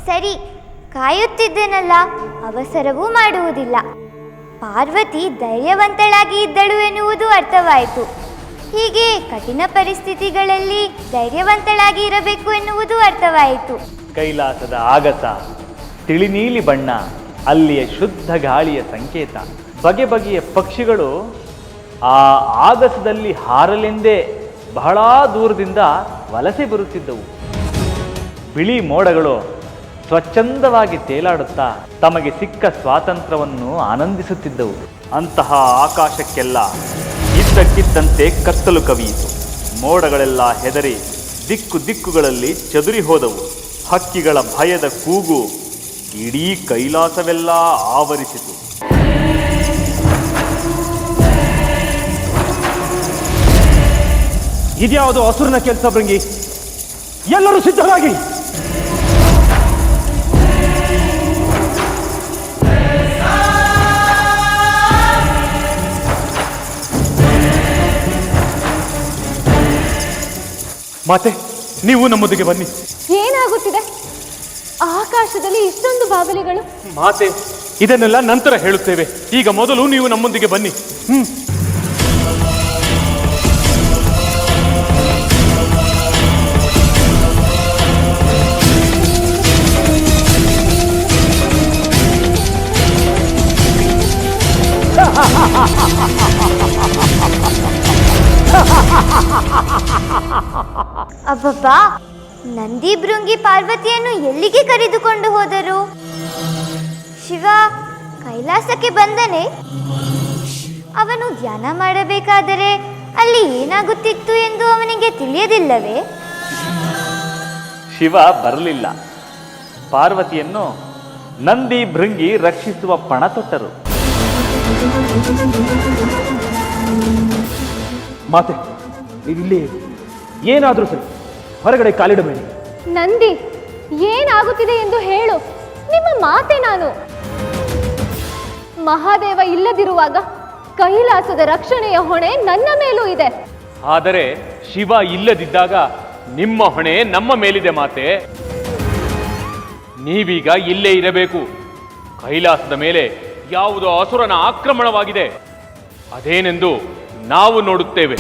ಸರಿ, ಕಾಯುತ್ತಿದ್ದೇನಲ್ಲ, ಅವಸರವೂ ಮಾಡುವುದಿಲ್ಲ. ಪಾರ್ವತಿ ಧೈರ್ಯವಂತಳಾಗಿ ಇದ್ದಳು ಎನ್ನುವುದು ಅರ್ಥವಾಯಿತು. ಹೀಗೆ ಕಠಿಣ ಪರಿಸ್ಥಿತಿಗಳಲ್ಲಿ ಧೈರ್ಯವಂತಳಾಗಿ ಇರಬೇಕು ಎನ್ನುವುದು ಅರ್ಥವಾಯಿತು. ಕೈಲಾಸದ ಆಗಸ, ತಿಳಿನೀಲಿ ಬಣ್ಣ, ಅಲ್ಲಿಯ ಶುದ್ಧ ಗಾಳಿಯ ಸಂಕೇತ. ಬಗೆ ಬಗೆಯ ಪಕ್ಷಿಗಳು ಆ ಆಗಸದಲ್ಲಿ ಹಾರಲೆಂದೇ ಬಹಳ ದೂರದಿಂದ ವಲಸೆ ಬರುತ್ತಿದ್ದವು. ಬಿಳಿ ಮೋಡಗಳು ಸ್ವಚ್ಛಂದವಾಗಿ ತೇಲಾಡುತ್ತಾ ತಮಗೆ ಸಿಕ್ಕ ಸ್ವಾತಂತ್ರ್ಯವನ್ನು ಆನಂದಿಸುತ್ತಿದ್ದವು. ಅಂತಹ ಆಕಾಶಕ್ಕೆಲ್ಲ ಇದ್ದಕ್ಕಿದ್ದಂತೆ ಕತ್ತಲು ಕವಿಯಿತು. ಮೋಡಗಳೆಲ್ಲ ಹೆದರಿ ದಿಕ್ಕು ದಿಕ್ಕುಗಳಲ್ಲಿ ಚದುರಿ ಹೋದವು. ಹಕ್ಕಿಗಳ ಭಯದ ಕೂಗು ಇಡೀ ಕೈಲಾಸವೆಲ್ಲ ಆವರಿಸಿತು. ಇದ್ಯಾವುದು ಅಸುರನ ಕೆಲಸ ಭೃಂಗಿ? ಎಲ್ಲರೂ ಸಿದ್ಧರಾಗಿ. ಮಾತೆ, ನೀವು ನಮ್ಮೊಂದಿಗೆ ಬನ್ನಿ. ಏನಾಗುತ್ತಿದೆ? ಆಕಾಶದಲ್ಲಿ ಇಷ್ಟೊಂದು ಬಾವಲಿಗಳು. ಮಾತೆ, ಇದನ್ನೆಲ್ಲ ನಂತರ ಹೇಳುತ್ತೇವೆ. ಈಗ ಮೊದಲು ನೀವು ನಮ್ಮೊಂದಿಗೆ ಬನ್ನಿ. ಅಬ್ಬಬ್ಬಾ, ನಂದಿ ಭೃಂಗಿ ಪಾರ್ವತಿಯನ್ನು ಎಲ್ಲಿಗೆ ಕರೆದುಕೊಂಡು ಹೋದರು? ಶಿವ ಕೈಲಾಸಕ್ಕೆ ಬಂದನೆ? ಅವನು ಧ್ಯಾನ ಮಾಡಬೇಕಾದರೆ ಅಲ್ಲಿ ಏನಾಗುತ್ತಿತ್ತು ಎಂದು ಅವನಿಗೆ ತಿಳಿಯದಿಲ್ಲವೇ? ಶಿವ ಬರಲಿಲ್ಲ. ಪಾರ್ವತಿಯನ್ನು ನಂದಿ ಭೃಂಗಿ ರಕ್ಷಿಸುವ ಪಣ ತೊಟ್ಟರು. ಮಾತೆ, ಇಲ್ಲಿ ಏನಾದರೂ ಸರಿ, ಹೊರಗಡೆ ಕಾಲಿಡಬೇಡಿ. ನಂದಿ, ಏನಾಗುತ್ತಿದೆ ಎಂದು ಹೇಳು. ನಿಮ್ಮ ಮಾತೆ ನಾನು. ಮಹಾದೇವ ಇಲ್ಲದಿರುವಾಗ ಕೈಲಾಸದ ರಕ್ಷಣೆಯ ಹೊಣೆ ನನ್ನ ಮೇಲೂ ಇದೆ. ಆದರೆ ಶಿವ ಇಲ್ಲದಿದ್ದಾಗ ನಿಮ್ಮ ಹೊಣೆ ನಮ್ಮ ಮೇಲಿದೆ ಮಾತೆ. ನೀವೀಗ ಇಲ್ಲೇ ಇರಬೇಕು. ಕೈಲಾಸದ ಮೇಲೆ ಯಾವುದೋ ಅಸುರನ ಆಕ್ರಮಣವಾಗಿದೆ. ಅದೇನೆಂದು ನಾವು ನೋಡುತ್ತೇವೆ.